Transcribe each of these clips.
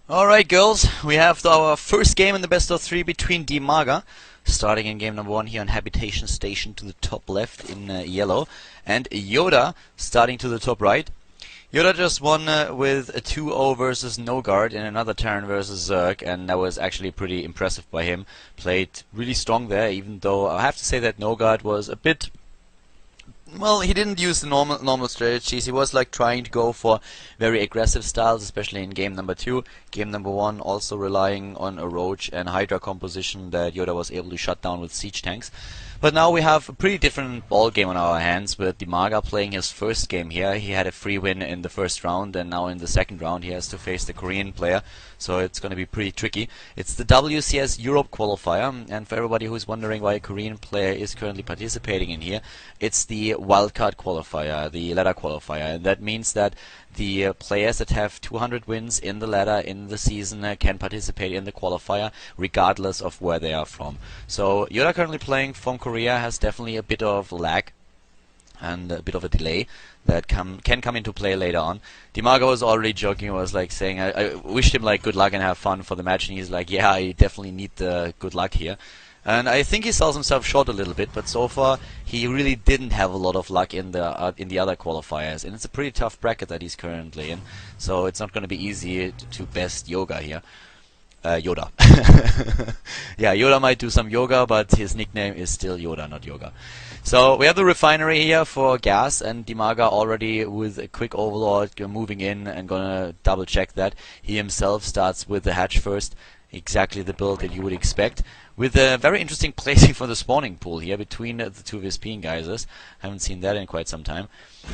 Alright girls, we have our first game in the best of 3 between Dimaga, starting in game number 1 here on Habitation Station to the top left in yellow, and Yoda starting to the top right. Yoda just won with a 2-0 versus No Guard in another turn versus Zerg, and that was actually pretty impressive by him. Played really strong there, even though I have to say that No Guard was a bit... Well, he didn't use the normal strategies. He was like trying to go for very aggressive styles, especially in game number 2. Game number 1 also relying on a Roach and Hydra composition that Yoda was able to shut down with siege tanks. But now we have a pretty different ball game on our hands with Dimaga playing his first game here. He had a free win in the first round, and now in the second round he has to face the Korean player, so it's going to be pretty tricky. It's the WCS Europe qualifier, and for everybody who's wondering why a Korean player is currently participating in here, it's the wildcard qualifier, the ladder qualifier, and that means that the players that have 200 wins in the ladder in the season can participate in the qualifier regardless of where they are from. So Yoda currently playing from Korea has definitely a bit of lag and a bit of a delay that can come into play later on. Dimaga was already joking, was like saying I wished him like good luck and have fun for the match, and he's like, yeah, I definitely need the good luck here. And I think he sells himself short a little bit, but so far he really didn't have a lot of luck in the other qualifiers, and it's a pretty tough bracket that he's currently in. So it's not going to be easy to best Yoga here. Yoda. Yeah, Yoda might do some yoga, but his nickname is still Yoda, not Yoga. So we have the refinery here for gas, and Dimaga already with a quick overlord moving in and gonna double check that. He himself starts with the hatch first. Exactly the build that you would expect, with a very interesting placing for the spawning pool here between the two Vespene geysers. Haven't seen that in quite some time.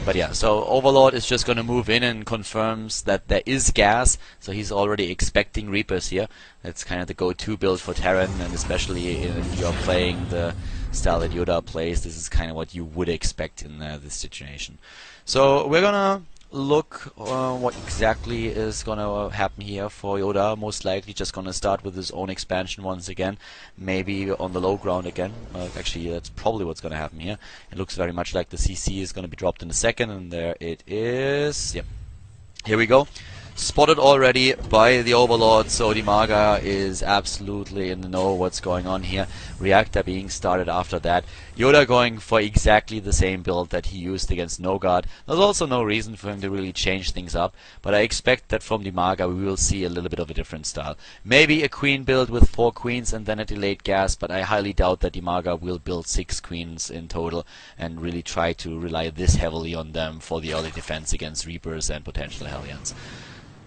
But yeah, so Overlord is just going to move in and confirms that there is gas, so he's already expecting Reapers here. That's kind of the go-to build for Terran, and especially if you're playing the style that Yoda plays, this is kind of what you would expect in this situation. So we're gonna look what exactly is gonna happen here for Yoda. Most likely just gonna start with his own expansion once again, maybe on the low ground again. Actually, that's probably what's gonna happen here. It looks very much like the CC is gonna be dropped in a second, and there it is. Yep, here we go. Spotted already by the Overlord, so Dimaga is absolutely in the know what's going on here. Reactor being started after that. Yoda going for exactly the same build that he used against No Guard. There's also no reason for him to really change things up, but I expect that from Dimaga we will see a little bit of a different style. Maybe a queen build with 4 queens and then a delayed gas, but I highly doubt that Dimaga will build 6 queens in total and really try to rely this heavily on them for the early defense against Reapers and potential Hellions.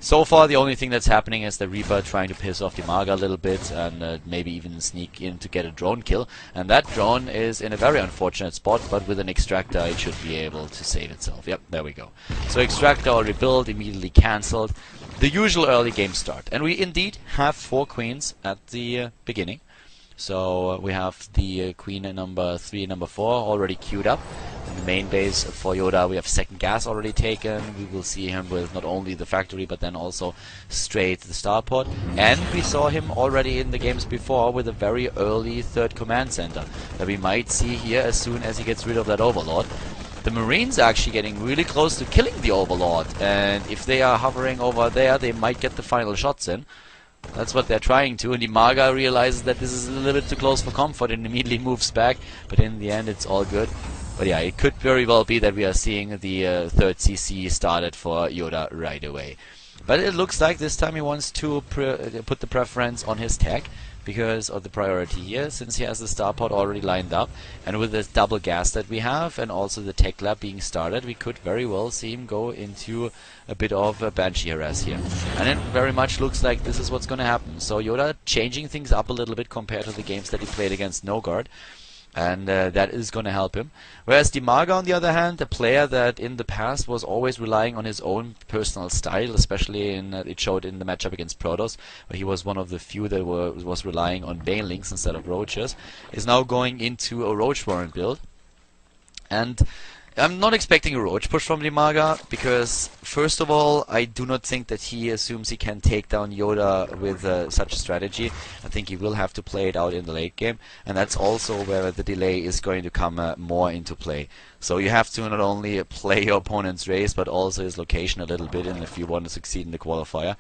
So far, the only thing that's happening is the Reaper trying to piss off Dimaga a little bit and maybe even sneak in to get a drone kill. And that drone is in a very unfortunate spot, but with an Extractor it should be able to save itself. Yep, there we go. So Extractor already built, immediately cancelled. The usual early game start. And we indeed have 4 queens at the beginning. So we have the queen at number 3 and number 4 already queued up. In the main base for Yoda we have second gas already taken. We will see him with not only the factory but then also straight the starport. And we saw him already in the games before with a very early third command center that we might see here as soon as he gets rid of that Overlord. The Marines are actually getting really close to killing the Overlord, and if they are hovering over there they might get the final shots in. That's what they're trying to, and Dimaga realizes that this is a little bit too close for comfort and immediately moves back, but in the end it's all good. But yeah, it could very well be that we are seeing the third CC started for Yoda right away. But it looks like this time he wants to put the preference on his tech because of the priority here, since he has the starport already lined up, and with this double gas that we have and also the tech lab being started, we could very well see him go into a bit of a Banshee harass here. And it very much looks like this is what's going to happen. So Yoda changing things up a little bit compared to the games that he played against No Guard. And that is going to help him. Whereas Dimaga, on the other hand, a player that in the past was always relying on his own personal style, especially it showed in the matchup against Protoss, where he was one of the few that was relying on Banelings instead of Roaches, is now going into a Roach Warren build. And I'm not expecting a Roach push from Dimaga because, first of all, I do not think that he assumes he can take down Yoda with such a strategy. I think he will have to play it out in the late game, and that's also where the delay is going to come more into play. So you have to not only play your opponent's race, but also his location a little bit, and if you want to succeed in the qualifier.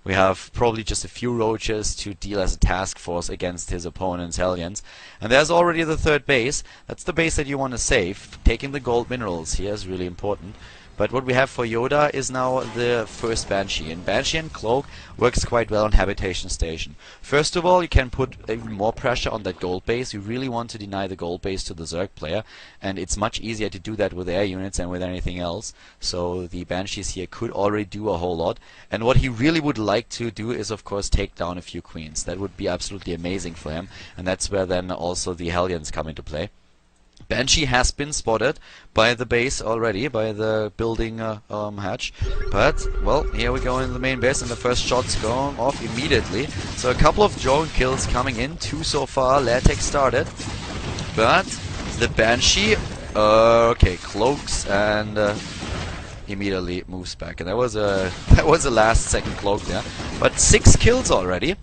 We have probably just a few roaches to deal as a task force against his opponent's Hellions. And there's already the third base. That's the base that you want to save. Taking the gold minerals here is really important. But what we have for Yoda is now the first Banshee. And Banshee and Cloak works quite well on Habitation Station. First of all, you can put even more pressure on that gold base. You really want to deny the gold base to the Zerg player. And it's much easier to do that with air units than with anything else. So the Banshees here could already do a whole lot. And what he really would like to do is, of course, take down a few queens. That would be absolutely amazing for him. And that's where then also the Hellions come into play. Banshee has been spotted by the base already, by the building hatch. But, well, here we go in the main base, and the first shot's going off immediately. So a couple of drone kills coming in, 2 so far. Latex started. But the Banshee, okay, cloaks and immediately moves back. And that was a last second cloak there. But 6 kills already.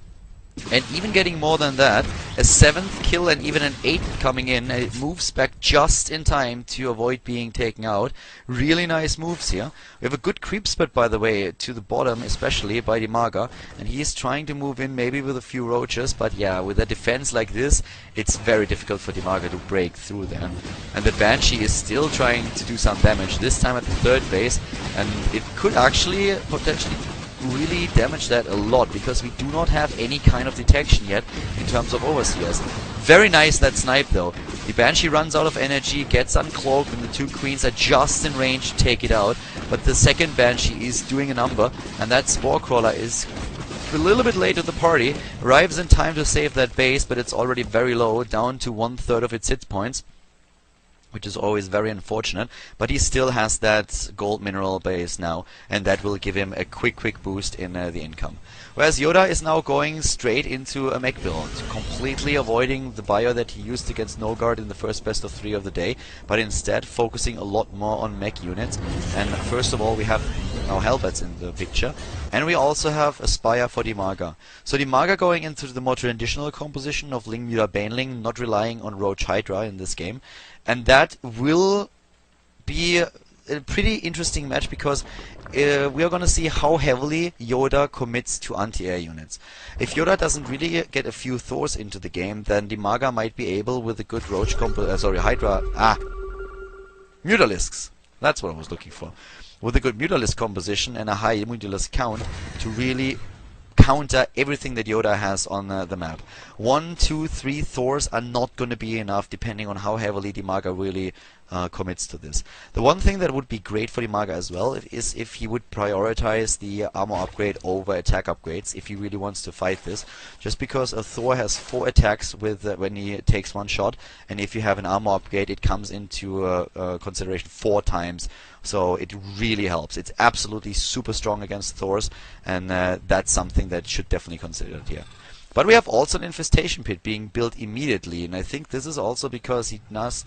And even getting more than that, a 7th kill and even an 8th coming in, and it moves back just in time to avoid being taken out. Really nice moves here. We have a good creep spot, by the way, to the bottom, especially by Dimaga, and he is trying to move in maybe with a few roaches, but yeah, with a defense like this, it's very difficult for Dimaga to break through there. And the Banshee is still trying to do some damage, this time at the 3rd base, and it could actually potentially really damage that a lot, because we do not have any kind of detection yet in terms of overseers. Very nice that snipe though. The Banshee runs out of energy, gets uncloaked, and the 2 queens are just in range to take it out. But the second Banshee is doing a number, and that Spore Crawler is a little bit late to the party. Arrives in time to save that base, but it's already very low, down to 1/3 of its hit points, which is always very unfortunate, but he still has that gold mineral base now, and that will give him a quick boost in the income. Whereas Yoda is now going straight into a mech build, completely avoiding the bio that he used against Nogard in the first best of 3 of the day, but instead focusing a lot more on mech units. And first of all, we have now Hellbats in the picture, and we also have a Spire for Dimaga. So Dimaga going into the more traditional composition of Ling Muta Baneling, not relying on Roach Hydra in this game. And that will be a pretty interesting match, because we are going to see how heavily Yoda commits to anti-air units. If Yoda doesn't really get a few Thors into the game, then Dimaga might be able, with a good Roach Mutalisks. That's what I was looking for. With a good Mutalisk composition and a high Mutalisk count, to really counter everything that Yoda has on the map. 1, 2, 3 Thors are not going to be enough, depending on how heavily Dimaga really commits to this. The one thing that would be great for Dimaga as well is if he would prioritize the armor upgrade over attack upgrades if he really wants to fight this. Just because a Thor has 4 attacks with when he takes 1 shot, and if you have an armor upgrade, it comes into consideration 4 times. So it really helps. It's absolutely super strong against Thors, and that's something that should definitely be considered here. But we have also an infestation pit being built immediately, and I think this is also because he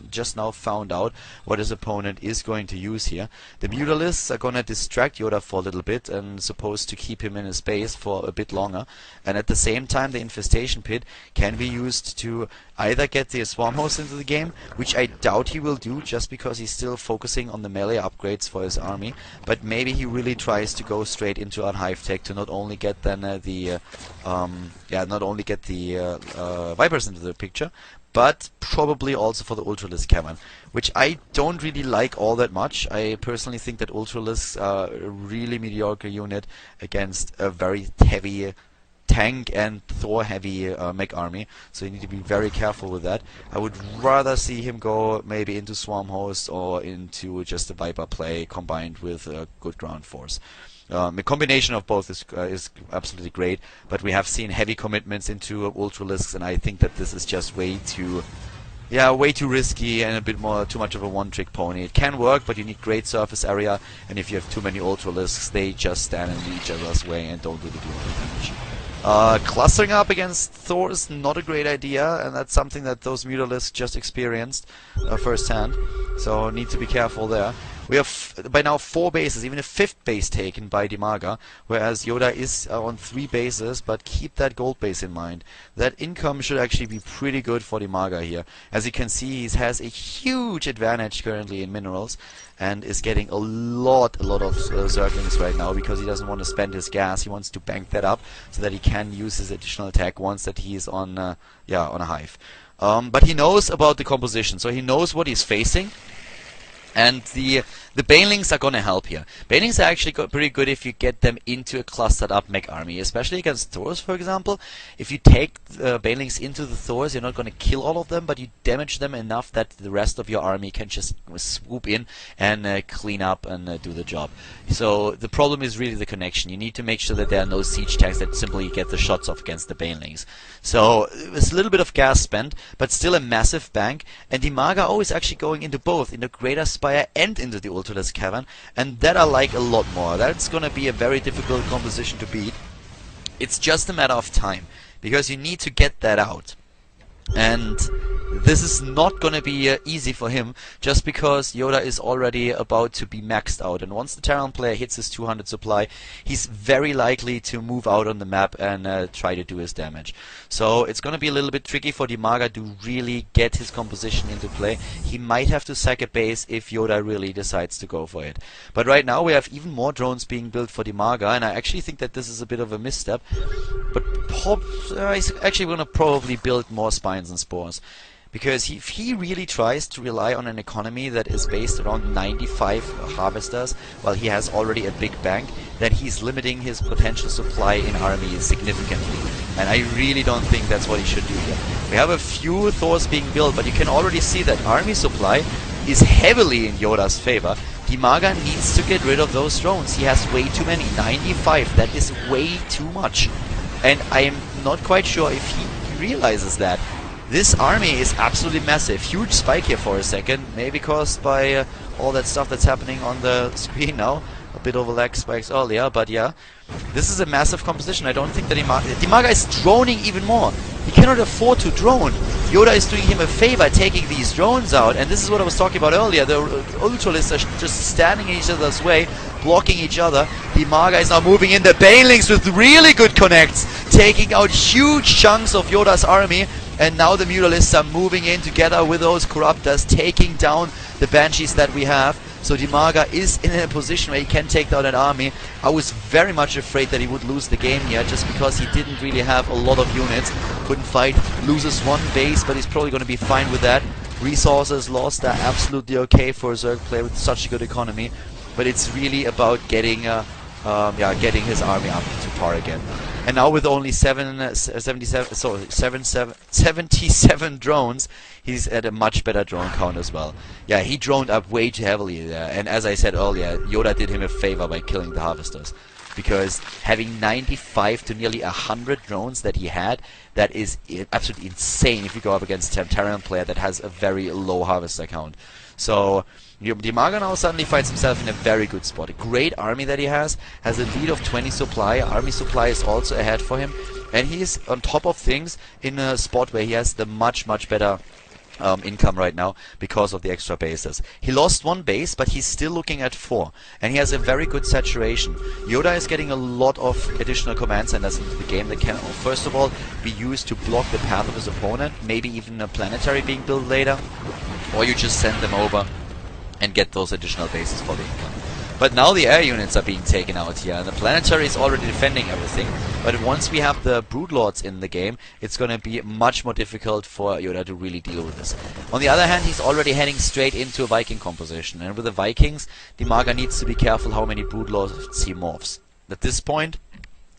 just now found out what his opponent is going to use here. The Mutalisks are going to distract Yoda for a little bit and supposed to keep him in his base for a bit longer, and at the same time the infestation pit can be used to either get the Swarm Host into the game, which I doubt he will do just because he's still focusing on the melee upgrades for his army, but maybe he really tries to go straight into Unhive Tech to not only get then Vipers into the picture, but probably also for the Ultralisk Cannon, which I don't really like all that much. I personally think that Ultralisks are a really mediocre unit against a very heavy tank and Thor heavy mech army, so you need to be very careful with that. I would rather see him go maybe into Swarm Host or into just a Viper play combined with a good ground force. The combination of both is absolutely great, but we have seen heavy commitments into Ultralisks, and I think that this is just way too risky and a bit too much of a one-trick pony. It can work, but you need great surface area, and if you have too many Ultralisks, they just stand in each other's way and don't really do any damage. Clustering up against Thor is not a great idea, and that's something that those Mutalisks just experienced firsthand, so need to be careful there. We have by now 4 bases, even a 5th base taken by Dimaga, whereas Yoda is on 3 bases, but keep that gold base in mind. That income should actually be pretty good for Dimaga here. As you can see, he has a huge advantage currently in minerals, and is getting a lot of Zerglings right now, because he doesn't want to spend his gas. He wants to bank that up so that he can use his additional attack once that he is on on a hive. But he knows about the composition, so he knows what he's facing. And the Banelings are gonna help here. Banelings are actually pretty good if you get them into a clustered up mech army, especially against Thors, for example. If you take Banelings into the Thors, you're not gonna kill all of them, but you damage them enough that the rest of your army can just swoop in and clean up and do the job. So the problem is really the connection. You need to make sure that there are no siege tanks that simply get the shots off against the Banelings. So it's a little bit of gas spent, but still a massive bank. And Dimaga is actually going into both, into Greater Spire and into the Ultralisk Cavern, and that I like a lot more. That's gonna be a very difficult composition to beat. It's just a matter of time, because you need to get that out. And this is not gonna be easy for him, just because Yoda is already about to be maxed out, and once the Terran player hits his 200 supply, he's very likely to move out on the map and try to do his damage. So it's gonna be a little bit tricky for Dimaga to really get his composition into play. He might have to sack a base if Yoda really decides to go for it. But right now we have even more drones being built for Dimaga, and I actually think that this is a bit of a misstep. But he's actually gonna probably build more spines and spores. Because if he really tries to rely on an economy that is based around 95 harvesters, while he has already a big bank, then he's limiting his potential supply in armies significantly. And I really don't think that's what he should do here. We have a few Thors being built, but you can already see that army supply is heavily in Yoda's favor. Dimaga needs to get rid of those drones. He has way too many. 95, that is way too much. And I am not quite sure if he realizes that. This army is absolutely massive. Huge spike here for a second, maybe caused by all that stuff that's happening on the screen now. A bit of lag spikes earlier, but yeah. This is a massive composition. I don't think that Dimaga is droning even more. He cannot afford to drone. Yoda is doing him a favor taking these drones out, and this is what I was talking about earlier. The Ultralists are just standing in each other's way, blocking each other. Dimaga is now moving in the Banelings with really good connects, taking out huge chunks of Yoda's army. And now the Mutalisks are moving in together with those Corruptors, taking down the Banshees that we have. So Dimaga is in a position where he can take down an army. I was very much afraid that he would lose the game here, just because he didn't really have a lot of units. Couldn't fight, loses one base, but he's probably going to be fine with that. Resources lost are absolutely okay for a Zerg player with such a good economy. But it's really about getting his army up to par again. And now with only 77 drones, he's at a much better drone count as well. Yeah, he droned up way too heavily there. And as I said earlier, Yoda did him a favor by killing the harvesters. Because having 95 to nearly 100 drones that he had, that is absolutely insane if you go up against a Terran player that has a very low harvester count. So Dimaga now suddenly finds himself in a very good spot. A great army that he has a lead of 20 supply. Army supply is also ahead for him, and he is on top of things in a spot where he has the much better income right now because of the extra bases. He lost one base, but he's still looking at 4, and he has a very good saturation. Yoda is getting a lot of additional command centers into the game that can, first of all, be used to block the path of his opponent, maybe even a planetary being built later, or you just send them over and get those additional bases for the income. But now the air units are being taken out here, and the planetary is already defending everything. But once we have the Broodlords in the game, it's going to be much more difficult for Yoda to really deal with this. On the other hand, he's already heading straight into a Viking composition, and with the Vikings, Dimaga needs to be careful how many Broodlords he morphs. At this point,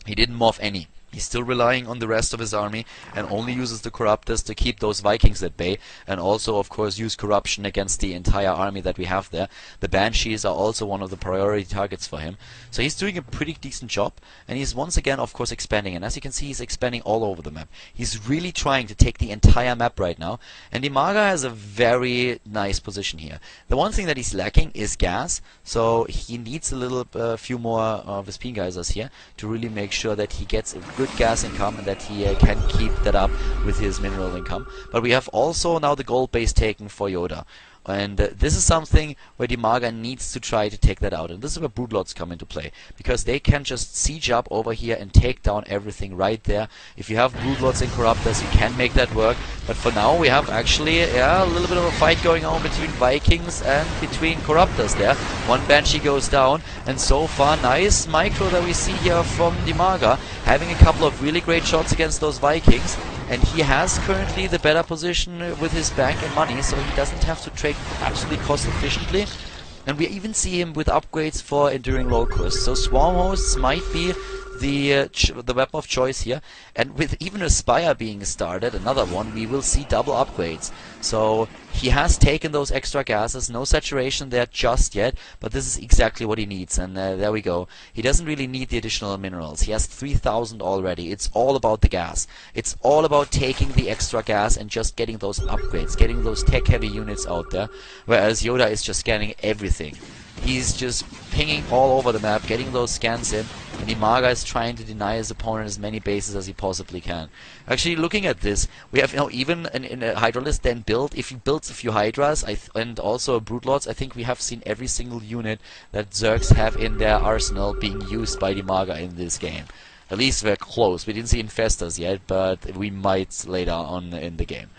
he didn't morph any. He's still relying on the rest of his army and only uses the Corruptors to keep those Vikings at bay, and also of course use corruption against the entire army that we have there. The Banshees are also one of the priority targets for him. So he's doing a pretty decent job, and he's once again of course expanding, and as you can see he's expanding all over the map. He's really trying to take the entire map right now, and Dimaga has a very nice position here. The one thing that he's lacking is gas, so he needs a little few more of his Vespene Geysers here to really make sure that he gets a good gas income and that he can keep that up with his mineral income. But we have also now the gold base taken for Yoda. And this is something where Dimaga needs to try to take that out. And this is where Broodlords come into play. Because they can just siege up over here and take down everything right there. If you have Broodlords and Corruptors, you can make that work. But for now, we have actually a little bit of a fight going on between Vikings and between Corruptors there. One Banshee goes down. And so far, nice micro that we see here from Dimaga. Having a couple of really great shots against those Vikings. And he has currently the better position with his bank and money, so he doesn't have to trade absolutely cost efficiently. And we even see him with upgrades for Enduring Locust. So Swarm Hosts might be the weapon of choice here. And with even a Spire being started, another one, we will see double upgrades. So he has taken those extra gases, no saturation there just yet, but this is exactly what he needs. And there we go. He doesn't really need the additional minerals. He has 3,000 already. It's all about the gas. It's all about taking the extra gas and just getting those upgrades, getting those tech-heavy units out there, whereas Yoda is just scanning everything. He's just pinging all over the map, getting those scans in, and Dimaga is trying to deny his opponent as many bases as he possibly can. Actually, looking at this, we have even in a Hydralist then build. If he builds a few Hydras and also Broodlords, I think we have seen every single unit that Zergs have in their arsenal being used by Dimaga in this game. At least we're close. We didn't see Infestors yet, but we might later on in the game.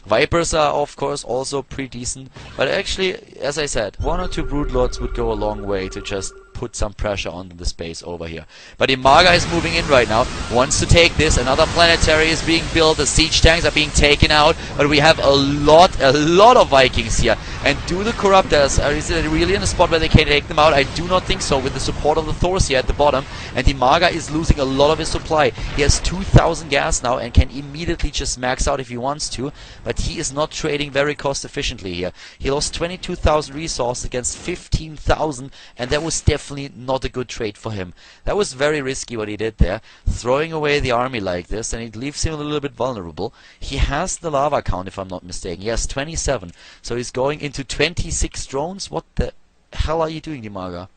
Vipers are, of course, also pretty decent, but actually, as I said, 1 or 2 Broodlords would go a long way to just put some pressure on the space over here. But Dimaga is moving in right now, wants to take this. Another planetary is being built, the siege tanks are being taken out, but we have a lot of Vikings here. And do the Corruptors, is it really in a spot where they can take them out? I do not think so, with the support of the Thors here at the bottom. And Dimaga is losing a lot of his supply. He has 2,000 gas now and can immediately just max out if he wants to, but he is not trading very cost efficiently here. He lost 22,000 resources against 15,000, and that was definitely not a good trade for him. That was very risky what he did there, throwing away the army like this, and it leaves him a little bit vulnerable. He has the lava count, if I'm not mistaken. He has 27, so he's going into 26 drones. What the hell are you doing, Dimaga?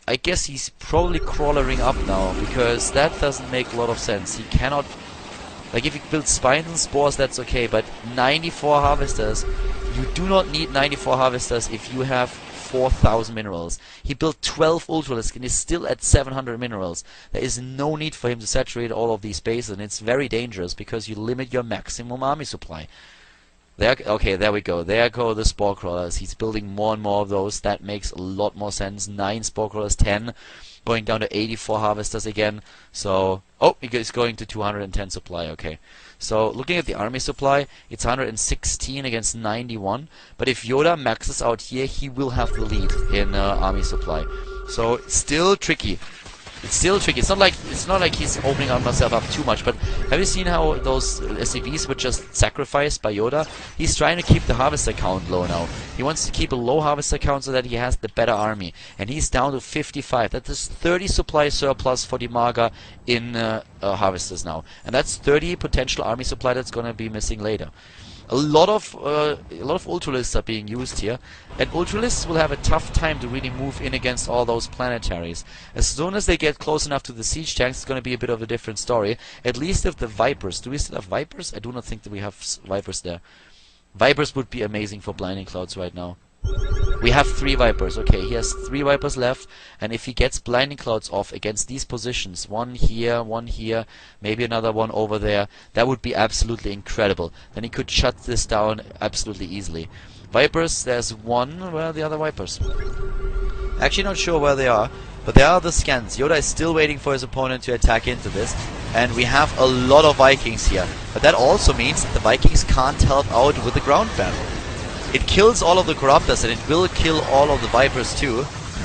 I guess he's probably crawling up now, because that doesn't make a lot of sense. He cannot... Like, if you build spines and spores, that's okay, but 94 harvesters, you do not need 94 harvesters if you have 4,000 minerals. He built 12 Ultralisks and is still at 700 minerals. There is no need for him to saturate all of these bases, and it's very dangerous because you limit your maximum army supply. There, okay, there we go. There go the Spore Crawlers. He's building more and more of those. That makes a lot more sense. 9 Spore Crawlers, 10. Going down to 84 harvesters again. So, oh, he's going to 210 supply, okay. So, looking at the army supply, it's 116 against 91. But if Yoda maxes out here, he will have the lead in army supply. So, still tricky. It's still tricky. It's not like he's opening himself up too much. But have you seen how those SCVs were just sacrificed by Yoda? He's trying to keep the harvester count low now. He wants to keep a low harvester count so that he has the better army. And he's down to 55. That is 30 supply surplus for Dimaga in harvesters now. And that's 30 potential army supply that's going to be missing later. A lot of Ultralisks are being used here, and Ultralisks will have a tough time to really move in against all those planetaries. As soon as they get close enough to the siege tanks, it's going to be a bit of a different story. At least if the Vipers, do we still have Vipers? I do not think that we have Vipers there. Vipers would be amazing for Blinding Clouds right now. We have 3 Vipers. Okay, he has 3 Vipers left, and if he gets Blinding Clouds off against these positions, one here, maybe another one over there, that would be absolutely incredible. Then he could shut this down absolutely easily. Vipers, there's one. Where are the other Vipers? Actually not sure where they are, but there are the scans. Yoda is still waiting for his opponent to attack into this, and we have a lot of Vikings here. But that also means that the Vikings can't help out with the ground battle. It kills all of the Corruptors, and it will kill all of the Vipers too,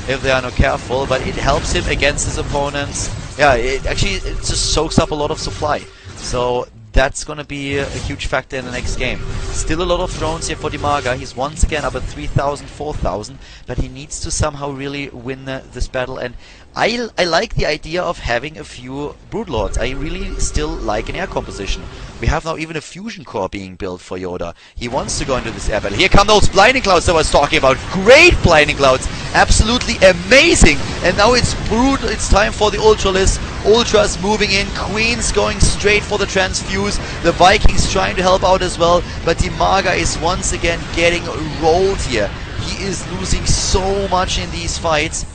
if they are not careful, but it helps him against his opponents. Yeah, it just soaks up a lot of supply. So that's going to be a huge factor in the next game. Still a lot of drones here for Dimaga. He's once again up at 3,000, 4,000, but he needs to somehow really win this battle. And I like the idea of having a few Broodlords. I really still like an air composition. We have now even a fusion core being built for Yoda. He wants to go into this air battle. Here come those Blinding Clouds that I was talking about. Great Blinding Clouds. Absolutely amazing. And now it's time for the Ultralisks. Ultras moving in, Queens going straight for the transfuse, the Vikings trying to help out as well, but Dimaga is once again getting rolled here. He is losing so much in these fights.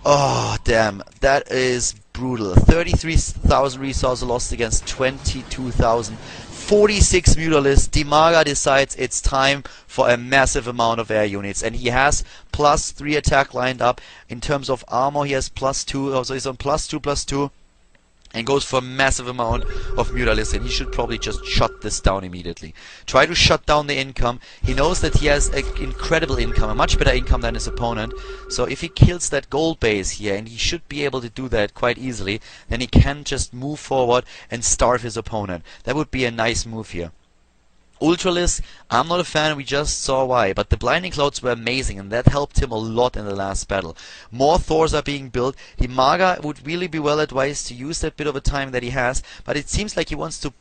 Oh, damn. That is brutal. 33,000 resources lost against 22,000. 46 Mutalisks. Dimaga decides it's time for a massive amount of air units. And he has +3 attack lined up. In terms of armor, he has +2. So he's on +2/+2. And goes for a massive amount of Mutalisks, and he should probably just shut this down immediately. Try to shut down the income. He knows that he has an incredible income, a much better income than his opponent. So if he kills that gold base here, and he should be able to do that quite easily, then he can just move forward and starve his opponent. That would be a nice move here. Ultralisk, I'm not a fan, we just saw why, but the Blinding Clouds were amazing and that helped him a lot in the last battle. More Thors are being built. Dimaga would really be well advised to use that bit of a time that he has, but it seems like he wants to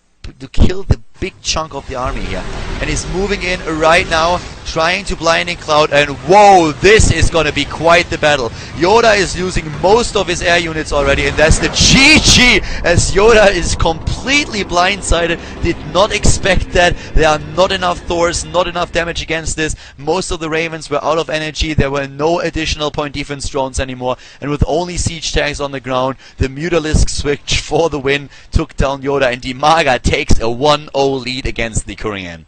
kill the big chunk of the army here. And he's moving in right now, trying to Blinding Cloud, and whoa, this is gonna be quite the battle. Yoda is losing most of his air units already, and that's the GG, as Yoda is completely blindsided, did not expect that. There are not enough Thors, not enough damage against this. Most of the Ravens were out of energy, there were no additional point defense drones anymore, and with only siege tanks on the ground, the Mutalisk switch for the win, took down Yoda, and Dimaga takes a 1-0 lead against the Korean.